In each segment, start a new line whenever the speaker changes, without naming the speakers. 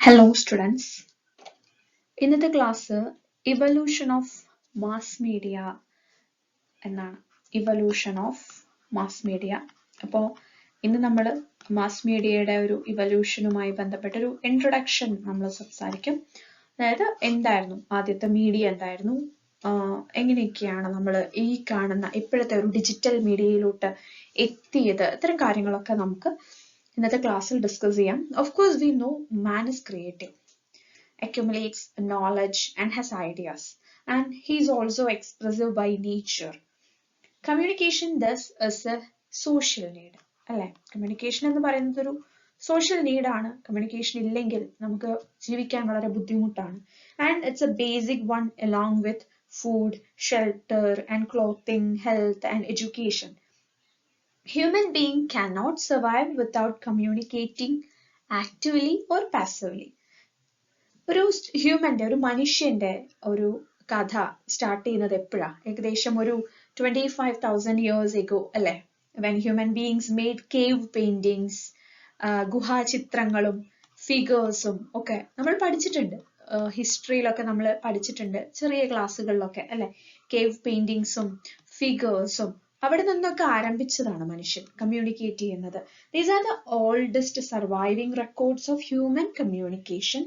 Hello students. ഇന്നത്തെ class evolution of mass media എന്നാണ്. evolution of mass media. അപ്പോൾ ഇന്ന് നമ്മൾ മാസ് മീഡിയയുടെ ഒരു ഇവല്യൂഷനുമായി ബന്ധപ്പെട്ട ഒരു ഇൻട്രൊഡക്ഷൻ നമ്മൾ സംസാരിക്കും. അതായത് എന്തായിരുന്നു ആദ്യത്തെ മീഡിയ, എന്തായിരുന്നു, എങ്ങനെയൊക്കെയാണ് നമ്മൾ ഈ കാണുന്ന ഇപ്പോഴത്തെ ഒരു ഡിജിറ്റൽ മീഡിയയിലോട്ട് എത്തിയത്, ഇത്തരം കാര്യങ്ങളൊക്കെ നമുക്ക് ഇന്നത്തെ ക്ലാസ്സിൽ ഡിസ്കസ് ചെയ്യാം. Of course we know man is creative, accumulates knowledge and has ideas, and he is also expressive by nature. Communication thus is a social need. അല്ലെ, കമ്മ്യൂണിക്കേഷൻ എന്ന് പറയുന്നത് ഒരു സോഷ്യൽ നീഡാണ്. കമ്മ്യൂണിക്കേഷൻ ഇല്ലെങ്കിൽ നമുക്ക് ജീവിക്കാൻ വളരെ ബുദ്ധിമുട്ടാണ്. And it's A basic one along with food, shelter and clothing, health and education. Human being cannot survive without communicating actively or passively. ഒരു ഹ്യൂമന്റെ, ഒരു മനുഷ്യന്റെ ഒരു കഥ സ്റ്റാർട്ട് ചെയ്യുന്നത് എപ്പോഴാ? ഏകദേശം ഒരു 25,000 years ago അല്ലെ, when human beings made cave paintings, ഗുഹാചിത്രങ്ങളും ഫിഗേഴ്സും ഒക്കെ നമ്മൾ പഠിച്ചിട്ടുണ്ട്. ഹിസ്റ്ററിയിലൊക്കെ നമ്മൾ പഠിച്ചിട്ടുണ്ട്, ചെറിയ ക്ലാസ്സുകളിലൊക്കെ അല്ലെ. കേവ് പെയിന്റിങ്സും ഫിഗേഴ്സും അവിടെ നിന്നൊക്കെ ആരംഭിച്ചതാണ് മനുഷ്യൻ കമ്മ്യൂണിക്കേറ്റ് ചെയ്യുന്നത്. These are the oldest surviving records of human communication.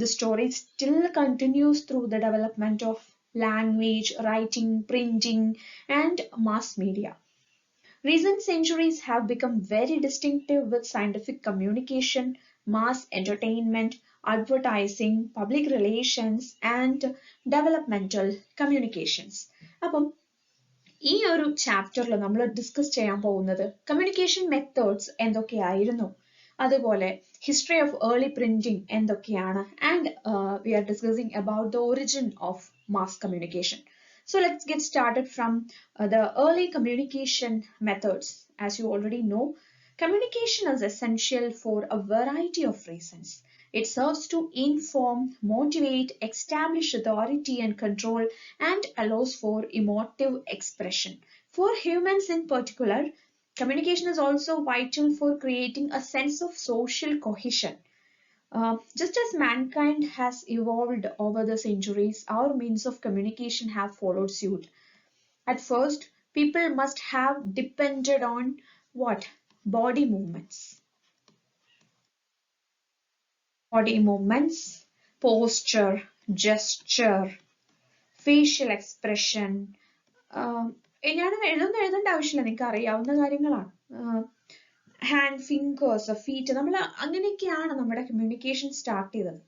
The story still continues through the development of language, writing, printing, and mass media. Recent centuries have become very distinctive with scientific communication, mass entertainment, advertising, public relations, and developmental communications. അപ്പം ഈ ഒരു ചാപ്റ്ററിൽ നമ്മൾ discuss ചെയ്യാൻ പോകുന്നത് communication methods എന്തൊക്കെയായിരുന്നു, അതുപോലെ history of early printing എന്തൊക്കെയാണ്, and we R discussing about the origin of mass communication. So let's get started from the early communication methods. As you already know, communication is essential for a variety of reasons. It serves to inform, motivate, establish authority and control, and allows for emotive expression. For humans in particular, communication is also vital for creating a sense of social cohesion. Just as mankind has evolved over the centuries, our means of communication have followed suit. At first, people must have depended on what? Body movements. Body movements, posture, gesture, facial expression. എഴുതേണ്ട ആവശ്യമില്ല, നിങ്ങൾക്ക് അറിയാവുന്ന കാര്യങ്ങളാണ്. Hand, fingers, feet, നമ്മൾ അങ്ങനെയൊക്കെയാണ് നമ്മുടെ communication start ചെയ്തത്.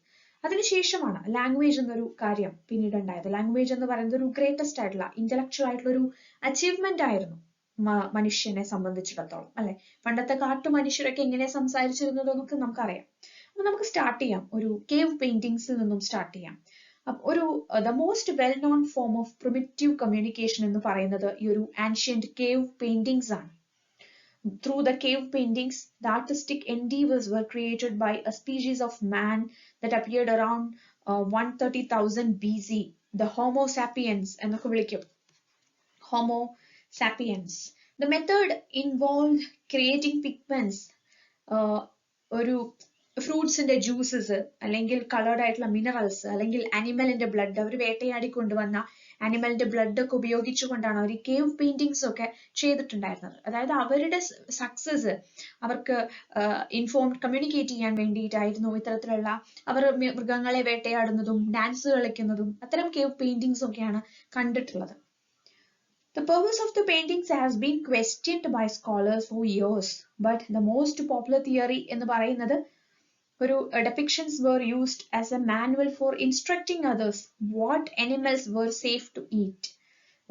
അതിനുശേഷമാണ് ലാംഗ്വേജ് എന്നൊരു കാര്യം പിന്നീട് ഉണ്ടായത്. ലാംഗ്വേജ് എന്ന് പറയുന്നത് ഒരു ഗ്രേറ്റസ്റ്റ് ആയിട്ടുള്ള ഇന്റലക്ച്വൽ ആയിട്ടുള്ള ഒരു അച്ചീവ്മെന്റ് ആയിരുന്നു മനുഷ്യനെ സംബന്ധിച്ചിടത്തോളം അല്ലെ. പണ്ടത്തെ കാട്ടു മനുഷ്യരൊക്കെ എങ്ങനെ സംസാരിച്ചിരുന്നതൊക്കെ നമുക്കറിയാം. അപ്പൊ നമുക്ക് സ്റ്റാർട്ട് ചെയ്യാം, ഒരു കേവ് പെയിന്റിങ്സിൽ നിന്നും സ്റ്റാർട്ട് ചെയ്യാം. ഒരു the most well noun form of primitive communication എന്ന് പറയുന്നത് ഈ ഒരു ആൻഷ്യന്റ് കേവ് പെയിന്റിങ്സ് ആണ്. Through the cave paintings, the artistic endeavors were created by a species of man that appeared around 130,000 BC, the Homo sapiens എന്നൊക്കെ വിളിക്കും. Homo sapiens. The method involved creating pigments, ഒരു ഫ്രൂട്ട്സിന്റെ juices, അല്ലെങ്കിൽ coloured ആയിട്ടുള്ള minerals, അല്ലെങ്കിൽ അനിമലിന്റെ blood, അവർ വേട്ടയാടി കൊണ്ടുവന്ന അനിമലിന്റെ blood ഒക്കെ ഉപയോഗിച്ചുകൊണ്ടാണ് അവർ ഈ കേവ് പെയിന്റിങ്സ് ഒക്കെ ചെയ്തിട്ടുണ്ടായിരുന്നത്. അതായത് അവരുടെ സക്സസ് അവർക്ക് കമ്മ്യൂണിക്കേറ്റ് ചെയ്യാൻ വേണ്ടിയിട്ടായിരുന്നു ഇത്തരത്തിലുള്ള അവർ മൃഗങ്ങളെ വേട്ടയാടുന്നതും ഡാൻസ് കളിക്കുന്നതും അത്തരം കേവ് പെയിന്റിങ്സ് ഒക്കെയാണ് കണ്ടിട്ടുള്ളത്. The purpose of the paintings has been questioned by scholars for years, but the most popular theory എന്ന് പറയുന്നത് ഒരു depictions were used as a manual for instructing others what animals were safe to eat.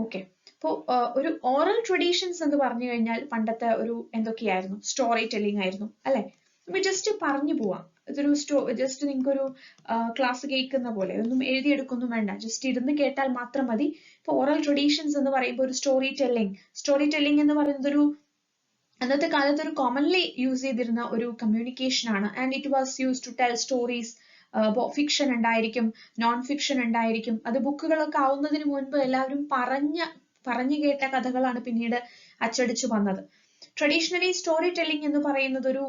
Okay, അപ്പോൾ ഒരു oral traditions എന്ന് പറഞ്ഞു കഴിഞ്ഞാൽ പണ്ടത്തെ ഒരു എന്തൊക്കെയായിരുന്നു? സ്റ്റോറി ടെല്ലിംഗ് ആയിരുന്നു അല്ലെ. നമുക്ക് ജസ്റ്റ് പറഞ്ഞു പോവാം. ഇതൊരു ജസ്റ്റ് നിങ്ങൾക്കൊരു ക്ലാസ് കേൾക്കുന്ന പോലെ, ഒന്നും എഴുതിയെടുക്കൊന്നും വേണ്ട, ജസ്റ്റ് ഇരുന്ന് കേട്ടാൽ മാത്രം മതി. ഇപ്പൊ ഓറൽ ട്രഡീഷൻസ് എന്ന് പറയുമ്പോൾ ഒരു സ്റ്റോറി ടെല്ലിംഗ് എന്ന് പറയുന്നത് ഒരു അന്നത്തെ കാലത്ത് ഒരു കോമൺലി യൂസ് ചെയ്തിരുന്ന ഒരു കമ്മ്യൂണിക്കേഷൻ ആണ്. And it was use to tell stories. Fiction ഉണ്ടായിരിക്കും, നോൺ ഫിക്ഷൻ ഉണ്ടായിരിക്കും. അത് ബുക്കുകളൊക്കെ ആവുന്നതിന് മുൻപ് എല്ലാവരും പറഞ്ഞു കേട്ട കഥകളാണ് പിന്നീട് അച്ചടിച്ചു വന്നത്. ട്രഡീഷണലി സ്റ്റോറി ടെല്ലിംഗ് എന്ന് പറയുന്നത് ഒരു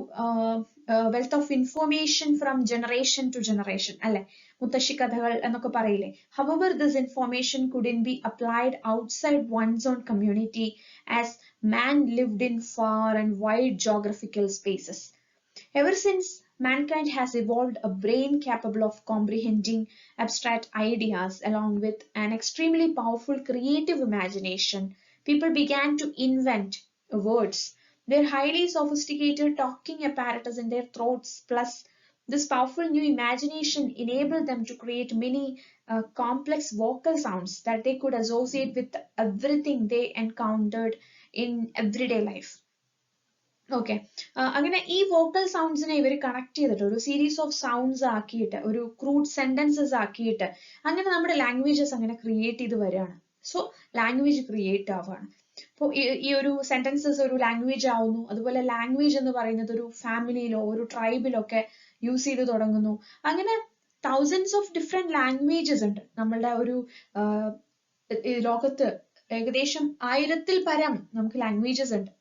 wealth of information from generation to generation. അല്ലെ മുത്തശ്ശി കഥകൾ എന്നൊക്കെ പറയില്ലേ. However, this information couldn't be applied outside one's own community as man lived in far and wide geographical spaces. Ever since mankind has evolved a brain capable of comprehending abstract ideas along with an extremely powerful creative imagination, people began to invent words. Their highly sophisticated talking apparatus in their throats plus this powerful new imagination enabled them to create many complex vocal sounds that they could associate with everything they encountered in everyday life. Okay, അങ്ങനെ ഈ vocal സൗണ്ട്സിനെ ഇവർ connect ചെയ്തിട്ട് ഒരു series of sounds ആക്കിയിട്ട് ഒരു crude sentences ആക്കിയിട്ട് അങ്ങനെ നമ്മുടെ ലാംഗ്വേജസ് അങ്ങനെ ക്രിയേറ്റ് ചെയ്ത് വരികയാണ്. സോ ലാംഗ്വേജ് ക്രിയേറ്റ് ആവുകയാണ്. അപ്പോൾ ഈ ഒരു സെന്റൻസസ് ഒരു ലാംഗ്വേജ് ആവുന്നു. അതുപോലെ ലാംഗ്വേജ് എന്ന് പറയുന്നത് ഒരു ഫാമിലിയിലോ ഒരു ട്രൈബിലോ ഒക്കെ യൂസ് ചെയ്ത് തുടങ്ങുന്നു. അങ്ങനെ തൗസൻഡ്സ് ഓഫ് ഡിഫറെന്റ് ലാംഗ്വേജസ് ഉണ്ട് നമ്മളുടെ ഒരു ലോകത്ത്. ഏകദേശം 1000-ൽ പരം നമുക്ക് ലാംഗ്വേജസ് ഉണ്ട്.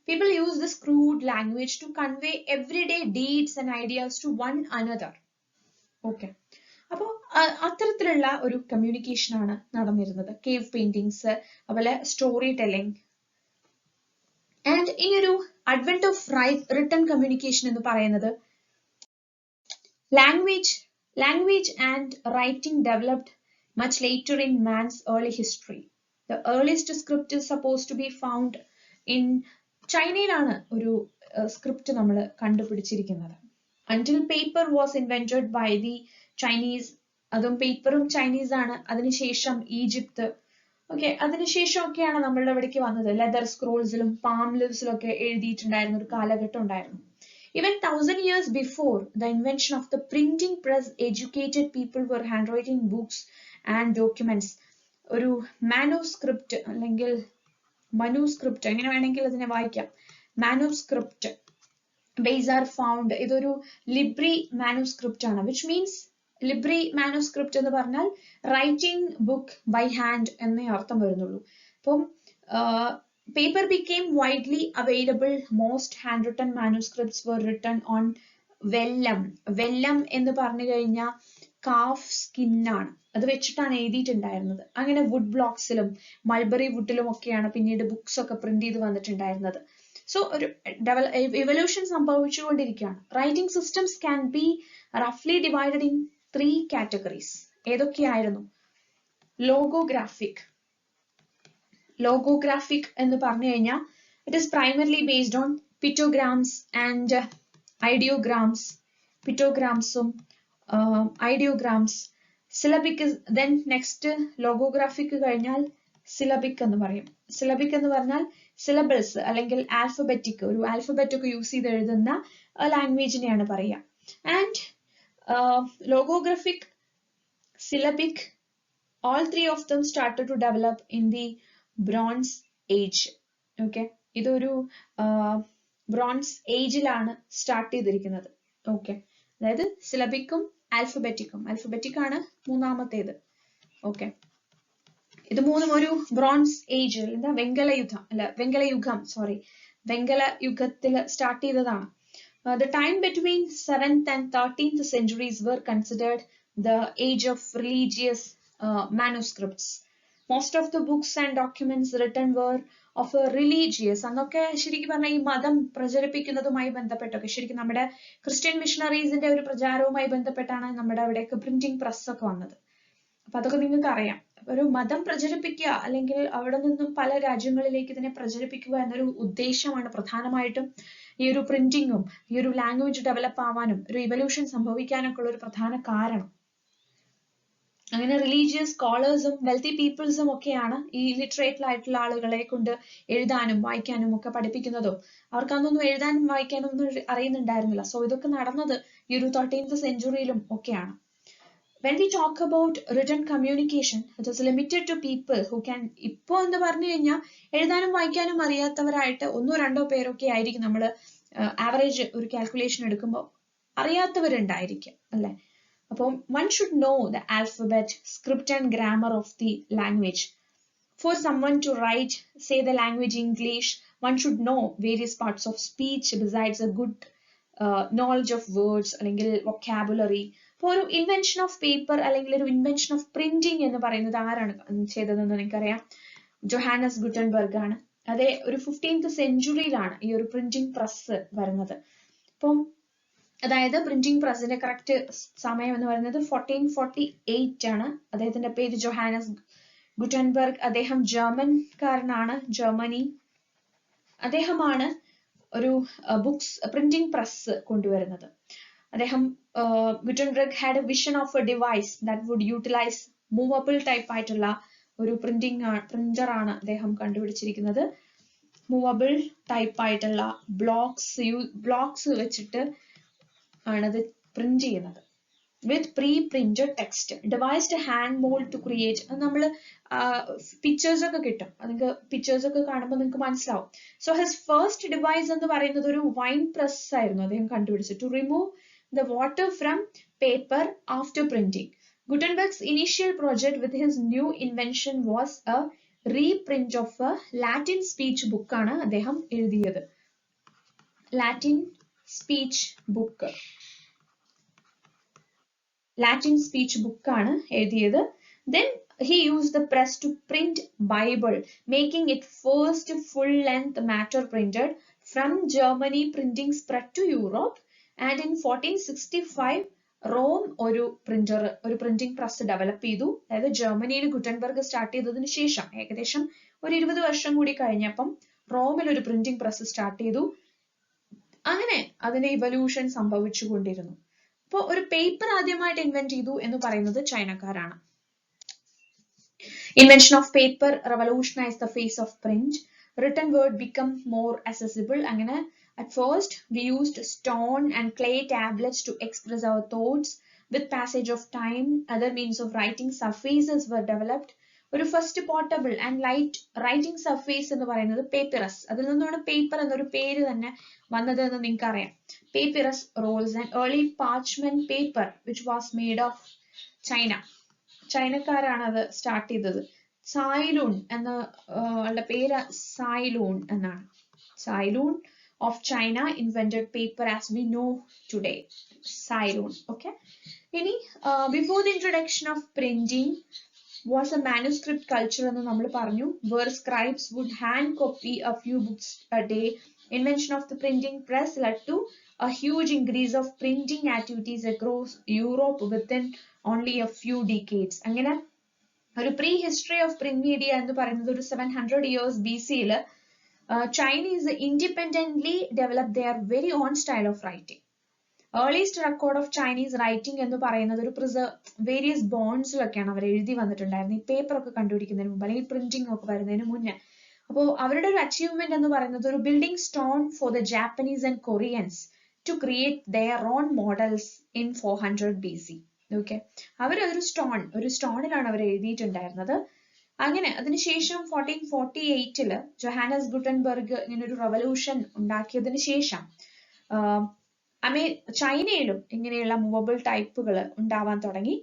People use this crude language to convey everyday deeds and ideas to one another. Okay. അപ്പോൾ അത്തരത്തിലുള്ള ഒരു കമ്മ്യൂണിക്കേഷൻ ആണ് നടന്നിരുന്നത്. കേവ് പെയിന്റിങ്സ്, അതുപോലെ സ്റ്റോറി ടെല്ലിംഗ്. ആൻഡ് ഈ ഒരു അഡ്വെന്റ് ഓഫ് റിട്ടൺ കമ്മ്യൂണിക്കേഷൻ എന്ന് പറയുന്നത് language and writing developed much later in man's early history. The earliest script is supposed to be found in ചൈനയിലാണ് ഒരു സ്ക്രിപ്റ്റ് നമ്മൾ കണ്ടുപിടിച്ചിരിക്കുന്നത്. Until paper was invented by the Chinese, അതും പേപ്പറും Chinese ആണ്. അതിനുശേഷം Egypt, okay, അതിനുശേഷമൊക്കെയാണ് നമ്മളുടെ ഇവിടേക്ക് വന്നത്. ലെതർ സ്ക്രോൾസിലും പാം ലിവ്സിലും ഒക്കെ എഴുതിയിട്ടുണ്ടായിരുന്ന ഒരു കാലഘട്ടം ഉണ്ടായിരുന്നു. Even 1000 years before the invention of the printing press, educated people were handwriting books and documents. ഒരു മാനുസ്ക്രിപ്റ്റ് അല്ലെങ്കിൽ മനുസ്ക്രിപ്റ്റ് എങ്ങനെ വേണമെങ്കിൽ അതിനെ വായിക്കാം. Manuscript base are found. ഇതൊരു ലിബ്രി മാനുസ്ക്രിപ്റ്റ് ആണ്. വിച്ച് മീൻസ് ലിബ്രി മാനുസ്ക്രിപ്റ്റ് എന്ന് പറഞ്ഞാൽ റൈറ്റിംഗ് ബുക്ക് ബൈ ഹാൻഡ് എന്നേ അർത്ഥം വരുന്നുള്ളൂ. അപ്പം paper became widely available. Most handwritten manuscripts were written on vellum. Vellum എന്ന് പറഞ്ഞു കഴിഞ്ഞാൽ കാഫ് സ്കിന്നാണ്. അത് വെച്ചിട്ടാണ് എഴുതിയിട്ടുണ്ടായിരുന്നത്. അങ്ങനെ വുഡ് ബ്ലോക്സിലും മൾബറി വുഡിലും ഒക്കെയാണ് പിന്നീട് ബുക്സ് ഒക്കെ പ്രിന്റ് ചെയ്ത് വന്നിട്ടുണ്ടായിരുന്നത്. സോ ഒരു എവല്യൂഷൻ സംഭവിച്ചുകൊണ്ടിരിക്കുകയാണ്. റൈറ്റിംഗ് സിസ്റ്റംസ് ക്യാൻ ബി റഫ്ലി ഡിവൈഡഡ് ഇൻ 3 categories. ഏതൊക്കെയായിരുന്നു? ലോഗോഗ്രാഫിക് എന്ന് പറഞ്ഞു കഴിഞ്ഞാൽ it is primarily based on pictograms and ideograms. പിറ്റോഗ്രാംസും ideograms. Syllabic then next logographic കഴിഞ്ഞാൽ സിലബിക് എന്ന് പറയും. സിലബിക് എന്ന് പറഞ്ഞാൽ സിലബിൾസ് അല്ലെങ്കിൽ ആൽഫബറ്റിക്, ഒരു ആൽഫബറ്റ് ഒക്കെ യൂസ് ചെയ്ത് എഴുതുന്ന ലാംഗ്വേജിനെയാണ് പറയുക. And logographic, syllabic, all 3 of them started to develop in the Bronze Age. Okay, ഇതൊരു ബ്രോൺസ് ഏജിലാണ് സ്റ്റാർട്ട് ചെയ്തിരിക്കുന്നത്. ഓക്കെ, അതായത് സിലബിക്കും ആൽഫബറ്റിക് ആണ് മൂന്നാമത്തേത്. ഓക്കെ, ഇത് മൂന്നും ഒരു ബ്രോൺസ് ഏജ്, എന്താ വെങ്കലയുഗത്തിൽ സ്റ്റാർട്ട് ചെയ്തതാണ്. The time between 7th and 13th centuries were considered the age of religious manuscripts. Most of the books and documents written were of a religious, അന്നൊക്കെ ശരിക്കും പറഞ്ഞാൽ ഈ മതം പ്രചരിപ്പിക്കുന്നതുമായി ബന്ധപ്പെട്ടൊക്കെ ശരിക്കും നമ്മുടെ ക്രിസ്ത്യൻ മിഷണറീസിന്റെ ഒരു പ്രചാരവുമായി ബന്ധപ്പെട്ടാണ് നമ്മുടെ അവിടെയൊക്കെ പ്രിന്റിംഗ് പ്രസ് ഒക്കെ വന്നത്. അപ്പൊ അതൊക്കെ നിങ്ങൾക്ക് അറിയാം. ഒരു മതം പ്രചരിപ്പിക്കുക അല്ലെങ്കിൽ അവിടെ നിന്നും പല രാജ്യങ്ങളിലേക്ക് ഇതിനെ പ്രചരിപ്പിക്കുക എന്നൊരു ഉദ്ദേശമാണ് പ്രധാനമായിട്ടും ഈ ഒരു പ്രിന്റിങ്ങും ഈ ഒരു ലാംഗ്വേജ് ഡെവലപ്പ് ആവാനും ഒരു ഇവല്യൂഷൻ സംഭവിക്കാനൊക്കെ ഉള്ള ഒരു പ്രധാന കാരണം. അങ്ങനെ റിലീജിയസ് സ്കോളേഴ്സും വെൽത്തി പീപ്പിൾസും ഒക്കെയാണ് ഈ ലിറ്ററേറ്റ് ആയിട്ടുള്ള ആളുകളെ കൊണ്ട് എഴുതാനും വായിക്കാനും ഒക്കെ പഠിപ്പിക്കുന്നതും. അവർക്ക് അതൊന്നും എഴുതാനും വായിക്കാനും ഒന്നും അറിയുന്നുണ്ടായിരുന്നില്ല. സോ ഇതൊക്കെ നടന്നത് ഈ ഒരു 13th centuryയിലും ഒക്കെയാണ്. When we talk about written communication, it is limited to people who can, ഇപ്പോൾ എന്ന് പറഞ്ഞു കഴിഞ്ഞാൽ എഴുതാനും വായിക്കാനും അറിയാത്തവരായിട്ട് 1-2 പേരൊക്കെ ആയിരിക്കും നമ്മൾ ആവറേജ് ഒരു കാൽക്കുലേഷൻ എടുക്കുമ്പോൾ അറിയാത്തവരുണ്ടായിരിക്കും അല്ലെ. അപ്പോൾ one should know the alphabet, script and grammar of the language. For someone to write, say the language English, one should know various parts of speech besides a good knowledge of words അല്ലെങ്കിൽ vocabulary. അപ്പോൾ ഒരു invention of paper അല്ലെങ്കിൽ ഒരു invention of printing എന്ന് പറയുന്നത് ആരാണ് ചെയ്തതെന്ന് നിങ്ങൾക്കറിയാം? ജൊഹാനസ് ഗുട്ടൻബർഗ് ആണ്. അതെ, ഒരു 15th സെഞ്ചുറിയിലാണ് ഈ ഒരു പ്രിന്റിംഗ് പ്രസ് വരുന്നത്. അപ്പം അതായത് പ്രിന്റിംഗ് പ്രസിന്റെ കറക്റ്റ് സമയം എന്ന് പറയുന്നത് 1448 ആണ്. അദ്ദേഹത്തിന്റെ പേര് ജൊഹാനസ് ഗുട്ടൻബർഗ്. അദ്ദേഹം ജർമ്മൻകാരനാണ്, ജർമ്മനി. അദ്ദേഹമാണ് ഒരു ബുക്സ് പ്രിന്റിംഗ് പ്രസ് കൊണ്ടുവരുന്നത്. അദ്ദേഹം Gutenberg had a vision of a device that would utilise movable type ആയിട്ടുള്ള ഒരു പ്രിന്റർ ആണ് അദ്ദേഹം കണ്ടുപിടിച്ചിരിക്കുന്നത്. മൂവബിൾ ടൈപ്പ് ആയിട്ടുള്ള ബ്ലോക്സ് വെച്ചിട്ട് ആണത് പ്രിന്റ് ചെയ്യുന്നത്. With pre-printed text devised hand mould to create. അത് നമ്മൾ പിക്ചേഴ്സ് ഒക്കെ കിട്ടും, നിങ്ങൾക്ക് പിക്ചേഴ്സ് ഒക്കെ കാണുമ്പോൾ നിങ്ങൾക്ക് മനസ്സിലാവും. സോ ഹിസ് ഫസ്റ്റ് ഡിവൈസ് എന്ന് പറയുന്നത് ഒരു വൈൻ പ്രസ് ആയിരുന്നു അദ്ദേഹം കണ്ടുപിടിച്ചത്. To remove the water from paper after printing. Gutenberg's initial project with his new invention was a reprint of a Latin speech book ആണ് അദ്ദേഹം എഴുതിയത്. Latin speech book ആണ് എഴുതിയത്. Then he used the press to print Bible, making it first full-length matter printed. From Germany, printing spread to Europe, and in 1465 Rome ഒരു printing press develop ചെയ്തു. അതായത് ജർമ്മനിയിൽ Gutenberg start ചെയ്തതിനു ശേഷം ഏകദേശം ഒരു 20 വർഷം കൂടി കഴിഞ്ഞപ്പം റോമിൽ ഒരു പ്രിന്റിംഗ് പ്രസ് സ്റ്റാർട്ട് ചെയ്തു. അങ്ങനെ അതിന്റെ ഇവല്യൂഷൻ സംഭവിച്ചുകൊണ്ടിരുന്നു. അപ്പോൾ ഒരു പേപ്പർ ആദ്യമായിട്ട് ഇൻവെന്റ് ചെയ്തു എന്ന് പറയുന്നത് ചൈനക്കാരാണ്. Invention of paper revolutionized the face of print. Written word become more accessible. അങ്ങനെ at first we used stone and clay tablets to express our thoughts. With passage of time, other means of writing surfaces were developed. ഒരു first portable and light writing surface എന്ന് പറയുന്നത് പേപ്പിറസ്. അതിൽ നിന്നാണ് paper എന്നൊരു പേര് തന്നെ വന്നത് എന്ന് നിങ്ങൾക്ക് അറിയാം. Papyrus rolls and early parchment paper which was made of China. ചൈനക്കാരാണ് അത് സ്റ്റാർട്ട് ചെയ്തത്. സൈലൂൺ എന്ന ആളുടെ പേര് സൈലൂൺ എന്നാണ്. സൈലൂൺ of China invented paper as we know today. Cylon. Okay. Before the introduction of printing was a manuscript culture എന്ന് നമ്മൾ പറഞ്ഞു, where scribes would hand copy a few books a day. Invention of the printing press led to a huge increase of printing activities across Europe within only a few decades. അങ്ങനെ ഒരു pre history of print media എന്ന് പറയുന്നത് ഒരു 700 years BC Chinese independently developed their very own style of writing. Earliest record of Chinese writing എന്ന് പറയുന്നത് ഒരു various ബോൺസിലൊക്കെയാണ് അവർ എഴുതി വന്നിട്ടുണ്ടായിരുന്നത്. ഈ പേപ്പർ ഒക്കെ കണ്ടുപിടിക്കുന്നതിന് മുമ്പ് അല്ലെങ്കിൽ പ്രിന്റിംഗ് ഒക്കെ വരുന്നതിന് മുന്നേ. അപ്പോൾ അവരുടെ ഒരു അച്ചീവ്മെന്റ് എന്ന് പറയുന്നത് ഒരു building stone for the Japanese and Koreans to create their own models in 400 BC. Okay, അവരൊരു സ്റ്റോണിലാണ് അവർ എഴുതിയിട്ടുണ്ടായിരുന്നത്. അങ്ങനെ അതിനുശേഷം 1448 ജൊഹാനസ് ഗുട്ടൻബർഗ് ഇങ്ങനെ ഒരു റവല്യൂഷൻ ഉണ്ടാക്കിയതിനു ശേഷം ചൈനയിലും ഇങ്ങനെയുള്ള മൂവബിൾ ടൈപ്പുകൾ ഉണ്ടാവാൻ തുടങ്ങി.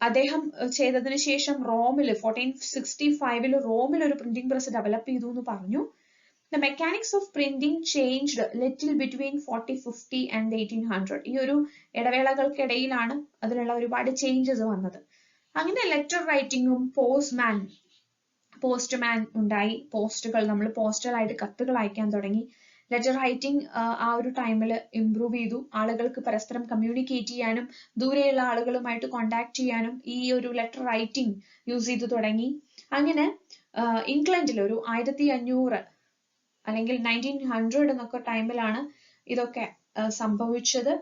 അദ്ദേഹം ചെയ്തതിനു ശേഷം റോമിൽ 1465 റോമിൽ ഒരു പ്രിന്റിംഗ് പ്രസ് ഡെവലപ്പ് ചെയ്തു എന്ന് പറഞ്ഞു. The mechanics of printing changed little between 1450 and 1800. ഈ ഒരു ഇടവേളകൾക്കിടയിലാണ് അതിലുള്ള ഒരുപാട് ചേഞ്ചസ് വന്നത്. അങ്ങനെ ലെറ്റർ റൈറ്റിംഗും പോസ്റ്റ്മാൻ ഉണ്ടായി. പോസ്റ്റുകൾ നമ്മൾ പോസ്റ്റലായിട്ട് കത്തുകൾ അയക്കാൻ തുടങ്ങി. ലെറ്റർ റൈറ്റിംഗ് ആ ഒരു ടൈമിൽ ഇംപ്രൂവ് ചെയ്തു. ആളുകൾക്ക് പരസ്പരം കമ്മ്യൂണിക്കേറ്റ് ചെയ്യാനും ദൂരെയുള്ള ആളുകളുമായിട്ട് കോണ്ടാക്ട് ചെയ്യാനും ഈ ഒരു ലെറ്റർ റൈറ്റിംഗ് യൂസ് ചെയ്തു തുടങ്ങി. അങ്ങനെ ഇംഗ്ലണ്ടിൽ ഒരു 1500 അല്ലെങ്കിൽ 1900 എന്നൊക്കെ ടൈമിലാണ് ഇതൊക്കെ സംഭവിച്ചത്,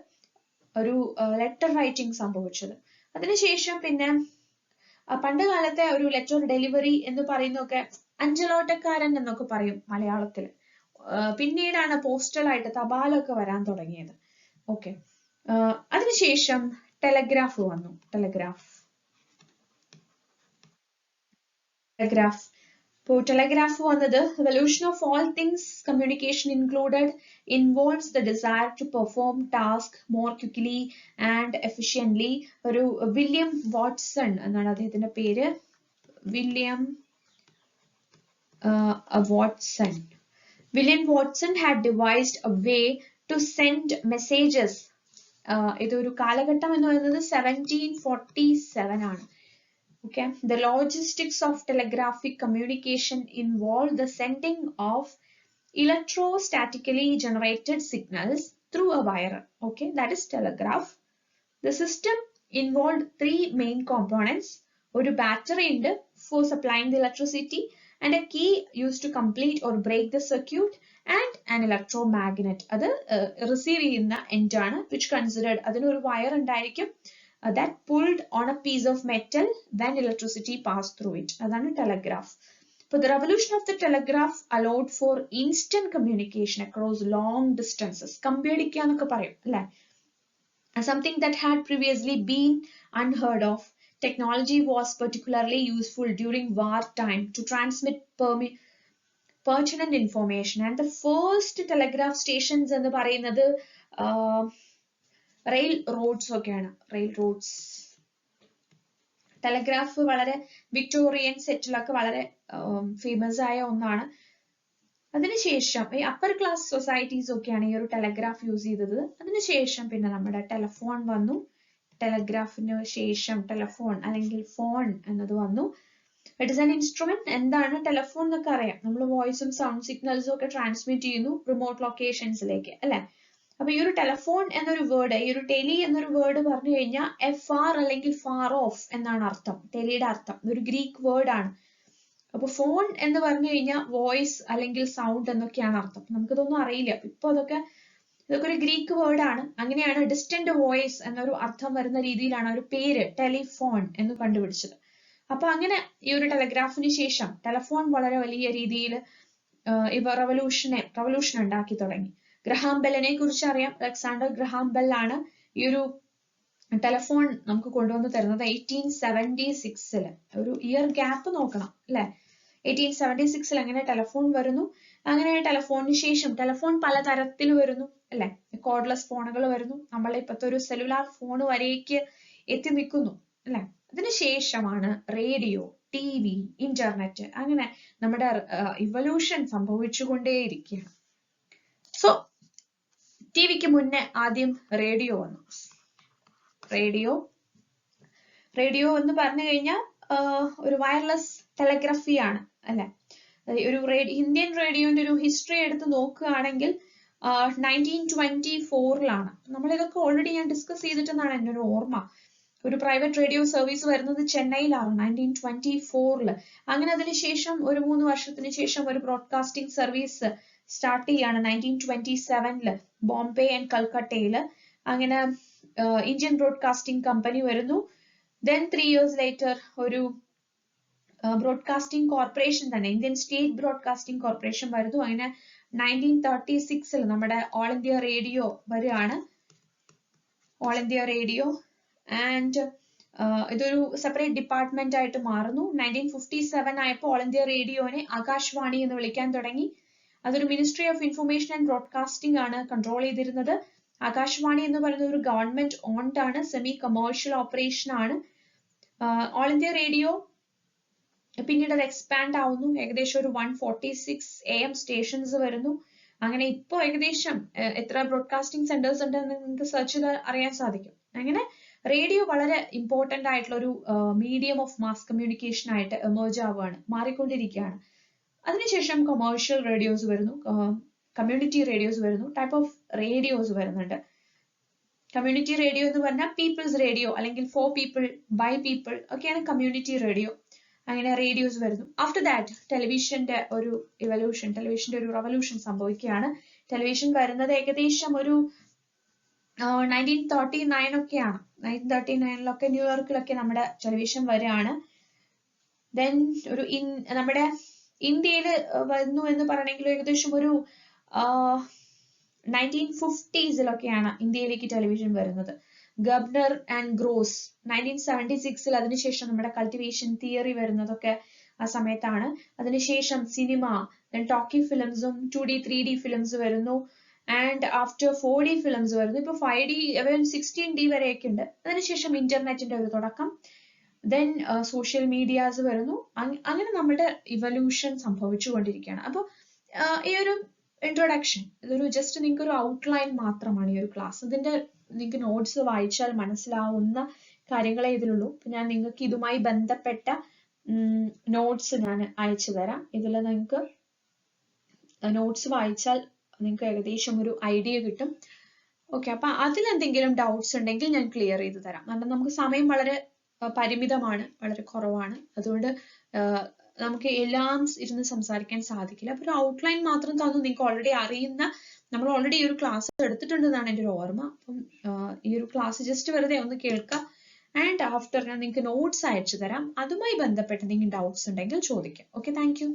ഒരു ലെറ്റർ റൈറ്റിംഗ് സംഭവിച്ചത്. അതിനുശേഷം പിന്നെ പണ്ട് കാലത്തെ ഒരു ലെറ്റർ ഡെലിവറി എന്ന് പറയുന്നതൊക്കെ അഞ്ചലോട്ടക്കാരൻ എന്നൊക്കെ പറയും മലയാളത്തിൽ. പിന്നീടാണ് പോസ്റ്റലായിട്ട് തപാലൊക്കെ വരാൻ തുടങ്ങിയത്. ഓക്കെ, അതിനുശേഷം ടെലഗ്രാഫ് വന്നു. ടെലഗ്രാഫ് telegraph വന്നത് evolution of all things communication included involves the desire to perform task more quickly and efficiently. ഒരു വില്യം വാട്സൺ എന്നാണ് അദ്ദേഹത്തിന്റെ പേര്. William Watson had devised a way to send messages. ഇതൊരു കാലഘട്ടം എന്ന് പറയുന്നത് 1747 ആണ്. Okay, the logistics of telegraphic communication involve the sending of electrostatically generated signals through a wire. Okay, that is telegraph. The system involved three main components. ഒരു battery ഉണ്ട് for supplying the electricity, and a key used to complete or break the circuit, and an electromagnet. അത് receive ചെയ്യുന്ന end ആണ്, which considered അതിനൊരു wire ഉണ്ടായിരിക്കും that pulled on a piece of metal when electricity passed through it. അതാണ് telegraph. So the revolution of the telegraph allowed for instant communication across long distances. കമ്പിയടിക്കുക എന്നൊക്കെ പറയും അല്ലേ? Something that had previously been unheard of. Technology was particularly useful during wartime to transmit pertinent information. And the first telegraph stations എന്ന് പറയുന്നത് rail roads ഒക്കെയാണ്. Rail roads. Telegraph വളരെ Victorian സെറ്റിലൊക്കെ വളരെ famous ആയ ഒന്നാണ്. അതിനുശേഷം ഈ അപ്പർ ക്ലാസ് സൊസൈറ്റീസ് ഒക്കെയാണ് ഈ ഒരു ടെലഗ്രാഫ് യൂസ് ചെയ്തത്. അതിനുശേഷം പിന്നെ നമ്മുടെ ടെലഫോൺ വന്നു. ടെലഗ്രാഫിന് ശേഷം ടെലഫോൺ അല്ലെങ്കിൽ ഫോൺ എന്നത് വന്നു. It is an instrument. എന്താണ് ടെലഫോൺ എന്നൊക്കെ അറിയാം. നമ്മൾ വോയിസും സൗണ്ട് സിഗ്നൽസും ഒക്കെ ട്രാൻസ്മിറ്റ് ചെയ്യുന്നു റിമോട്ട് ലൊക്കേഷൻസിലേക്ക് അല്ലെ? അപ്പൊ ഈ ഒരു ടെലഫോൺ എന്നൊരു വേർഡ്, ഈ ഒരു ടെലി എന്നൊരു വേർഡ് പറഞ്ഞു കഴിഞ്ഞാൽ FR അല്ലെങ്കിൽ ഫാർ ഓഫ് എന്നാണ് അർത്ഥം. ടെലിയുടെ അർത്ഥം ഒരു ഗ്രീക്ക് വേർഡ് ആണ്. അപ്പൊ ഫോൺ എന്ന് പറഞ്ഞു കഴിഞ്ഞാൽ വോയിസ് അല്ലെങ്കിൽ സൗണ്ട് എന്നൊക്കെയാണ് അർത്ഥം. നമുക്കിതൊന്നും അറിയില്ല. ഇപ്പൊ ഇതൊക്കെ ഒരു ഗ്രീക്ക് വേർഡ് ആണ്. അങ്ങനെയാണ് ഡിസ്റ്റന്റ് വോയിസ് എന്നൊരു അർത്ഥം വരുന്ന രീതിയിലാണ് ഒരു പേര് ടെലിഫോൺ എന്ന് കണ്ടുപിടിച്ചത്. അപ്പൊ അങ്ങനെ ഈ ഒരു ടെലഗ്രാഫിന് ശേഷം ടെലഫോൺ വളരെ വലിയ രീതിയിൽ ഇവ റവല്യൂഷൻ ഉണ്ടാക്കി തുടങ്ങി. ഗ്രഹാം ബെല്ലിനെ കുറിച്ച് അറിയാം. അലക്സാണ്ടർ ഗ്രഹാം ബെൽ ആണ് ഈ ഒരു ടെലഫോൺ നമുക്ക് കൊണ്ടുവന്ന് തരുന്നത് 1876. ഒരു ഇയർ ഗ്യാപ്പ് നോക്കണം അല്ലെ? 1876 അങ്ങനെ ടെലഫോൺ വരുന്നു. അങ്ങനെ ടെലഫോണിന് ശേഷം ടെലഫോൺ പലതരത്തിൽ വരുന്നു അല്ലെ? കോർഡ്ലെസ് ഫോണുകൾ വരുന്നു. നമ്മളെ ഇപ്പോഴത്തെ ഒരു സെല്ലുലാർ ഫോൺ വരേക്ക് എത്തി നിൽക്കുന്നു അല്ലെ? അതിനുശേഷമാണ് റേഡിയോ, TV, ഇന്റർനെറ്റ്. അങ്ങനെ നമ്മുടെ ഇവല്യൂഷൻ സംഭവിച്ചുകൊണ്ടേയിരിക്കുകയാണ്. സോ ടിവിക്ക് മുന്നേ ആദ്യം റേഡിയോ വന്നു. റേഡിയോ എന്ന് പറഞ്ഞു കഴിഞ്ഞാൽ ഒരു വയർലെസ് ടെലഗ്രഫി ആണ് അല്ലെ? ഒരു ഇന്ത്യൻ റേഡിയോന്റെ ഒരു ഹിസ്റ്ററി എടുത്ത് നോക്കുകയാണെങ്കിൽ 1924 നമ്മളിതൊക്കെ ഓൾറെഡി ഞാൻ ഡിസ്കസ് ചെയ്തിട്ടെന്നാണ് എൻ്റെ ഒരു ഓർമ്മ. ഒരു പ്രൈവറ്റ് റേഡിയോ സർവീസ് വരുന്നത് ചെന്നൈയിലാണ് 1924. അങ്ങനെ അതിനുശേഷം ഒരു 3 വർഷത്തിന് ശേഷം ഒരു ബ്രോഡ്കാസ്റ്റിംഗ് സർവീസ് സ്റ്റാർട്ട് ചെയ്യാണ് 1927 ബോംബെ ആൻഡ് കൽക്കട്ടയില്. അങ്ങനെ ഇന്ത്യൻ ബ്രോഡ്കാസ്റ്റിംഗ് കമ്പനി വരുന്നു. ദെൻ 3 years later ഒരു ബ്രോഡ്കാസ്റ്റിംഗ് കോർപ്പറേഷൻ തന്നെ, ഇന്ത്യൻ സ്റ്റേറ്റ് ബ്രോഡ്കാസ്റ്റിംഗ് കോർപ്പറേഷൻ വരുന്നു. അങ്ങനെ 1936 നമ്മുടെ ഓൾ ഇന്ത്യ റേഡിയോ വരികയാണ്. ഓൾ ഇന്ത്യ റേഡിയോ ആൻഡ് ഇതൊരു സെപ്പറേറ്റ് ഡിപ്പാർട്ട്മെന്റ് ആയിട്ട് മാറുന്നു. 1957 ആയപ്പോൾ ഓൾ ഇന്ത്യ റേഡിയോനെ ആകാശവാണി എന്ന് വിളിക്കാൻ തുടങ്ങി. അതൊരു ministry of information and broadcasting ആണ് കൺട്രോൾ ചെയ്തിരുന്നത്. ആകാശവാണി എന്ന് പറയുന്നത് ഒരു ഗവൺമെന്റ് ഓൺഡ് ആണ്, സെമി കമേഴ്ഷ്യൽ ഓപ്പറേഷൻ ആണ്. ഓൾ ഇന്ത്യ റേഡിയോ പിന്നീട് അത് എക്സ്പാൻഡ് ആവുന്നു. ഏകദേശം ഒരു 146 AM സ്റ്റേഷൻസ് വരുന്നു. അങ്ങനെ ഇപ്പോ ഏകദേശം എത്ര ബ്രോഡ്കാസ്റ്റിംഗ് സെന്റേഴ്സ് ഉണ്ടെന്ന് നിങ്ങൾക്ക് സെർച്ച് ചെയ്താൽ അറിയാൻ സാധിക്കും. അങ്ങനെ റേഡിയോ വളരെ ഇമ്പോർട്ടന്റ് ആയിട്ടുള്ള ഒരു മീഡിയം ഓഫ് മാസ് കമ്മ്യൂണിക്കേഷൻ ആയിട്ട് എമേർജ് ആവുകയാണ്, മാറിക്കൊണ്ടിരിക്കുകയാണ്. അതിനുശേഷം കൊമേഴ്ഷ്യൽ റേഡിയോസ് വരുന്നു, കമ്മ്യൂണിറ്റി റേഡിയോസ് വരുന്നു, ടൈപ്പ് ഓഫ് റേഡിയോസ് വരുന്നുണ്ട്. കമ്മ്യൂണിറ്റി റേഡിയോ എന്ന് പറഞ്ഞാൽ പീപ്പിൾസ് റേഡിയോ അല്ലെങ്കിൽ ഫോർ പീപ്പിൾ ബൈ പീപ്പിൾ ഒക്കെയാണ് കമ്മ്യൂണിറ്റി റേഡിയോ. അങ്ങനെ റേഡിയോസ് വരുന്നു. ആഫ്റ്റർ ദാറ്റ് ടെലിവിഷന്റെ ഒരു ഇവല്യൂഷൻ, ടെലിവിഷന്റെ ഒരു റവല്യൂഷൻ സംഭവിക്കുകയാണ്. ടെലിവിഷൻ വരുന്നത് ഏകദേശം ഒരു 1939 ഒക്കെയാണ്. 1939 ന്യൂയോർക്കിലൊക്കെ നമ്മുടെ ടെലിവിഷൻ വരികയാണ്. ദെൻ ഒരു നമ്മുടെ ഇന്ത്യയിൽ വരുന്നു എന്ന് പറയണമെങ്കിൽ ഏകദേശം ഒരു 1950s ഇന്ത്യയിലേക്ക് ടെലിവിഷൻ വരുന്നത്. ഗബ്നർ ആൻഡ് ഗ്രോസ് 1976 അതിനുശേഷം നമ്മുടെ കൾട്ടിവേഷൻ തിയറി വരുന്നതൊക്കെ ആ സമയത്താണ്. അതിനുശേഷം സിനിമ, ടോക്കി ഫിലിംസും 2D 3D ഫിലിംസ് വരുന്നു. ആൻഡ് ആഫ്റ്റർ 4D ഫിലിംസ് വരുന്നു. ഇപ്പൊ 5D 16D വരെയൊക്കെ ഉണ്ട്. അതിനുശേഷം ഇന്റർനെറ്റിന്റെ ഒരു തുടക്കം. ദെൻ സോഷ്യൽ മീഡിയാസ് വരുന്നു. അങ്ങനെ നമ്മുടെ ഇവല്യൂഷൻ സംഭവിച്ചുകൊണ്ടിരിക്കുകയാണ്. അപ്പൊ ഈ ഒരു ഇൻട്രൊഡക്ഷൻ, ഇതൊരു ജസ്റ്റ് നിങ്ങൾക്ക് ഒരു ഔട്ട്ലൈൻ മാത്രമാണ് ഈ ഒരു ക്ലാസ്. ഇതിന്റെ നിങ്ങൾക്ക് നോട്ട്സ് വായിച്ചാൽ മനസ്സിലാവുന്ന കാര്യങ്ങളെ ഇതിലുള്ളൂ. ഞാൻ നിങ്ങൾക്ക് ഇതുമായി ബന്ധപ്പെട്ട നോട്ട്സ് ഞാൻ അയച്ചു തരാം. ഇതിൽ നിങ്ങൾക്ക് നോട്ട്സ് വായിച്ചാൽ നിങ്ങൾക്ക് ഏകദേശം ഒരു ഐഡിയ കിട്ടും. ഓക്കെ, അപ്പൊ അതിലെന്തെങ്കിലും ഡൗട്ട്സ് ഉണ്ടെങ്കിൽ ഞാൻ ക്ലിയർ ചെയ്ത് തരാം. കാരണം നമുക്ക് സമയം വളരെ പരിമിതമാണ്, വളരെ കുറവാണ്. അതുകൊണ്ട് നമുക്ക് എല്ലാം ഇരുന്ന് സംസാരിക്കാൻ സാധിക്കില്ല. അപ്പൊ ഒരു ഔട്ട്ലൈൻ മാത്രം തന്നു നിങ്ങൾക്ക് ഓൾറെഡി അറിയുന്ന, നമ്മൾ ഓൾറെഡി ഈ ഒരു ക്ലാസ് എടുത്തിട്ടുണ്ടെന്നാണ് എൻ്റെ ഒരു ഓർമ്മ. അപ്പം ഈ ഒരു ക്ലാസ് ജസ്റ്റ് വെറുതെ ഒന്ന് കേൾക്കുക. ആൻഡ് ആഫ്റ്റർ ഞാൻ നിങ്ങൾക്ക് നോട്ട്സ് അയച്ചു തരാം. അതുമായി ബന്ധപ്പെട്ട് എന്തെങ്കിലും ഡൗട്ട്സ് ഉണ്ടെങ്കിൽ ചോദിക്കാം. Okay, thank you.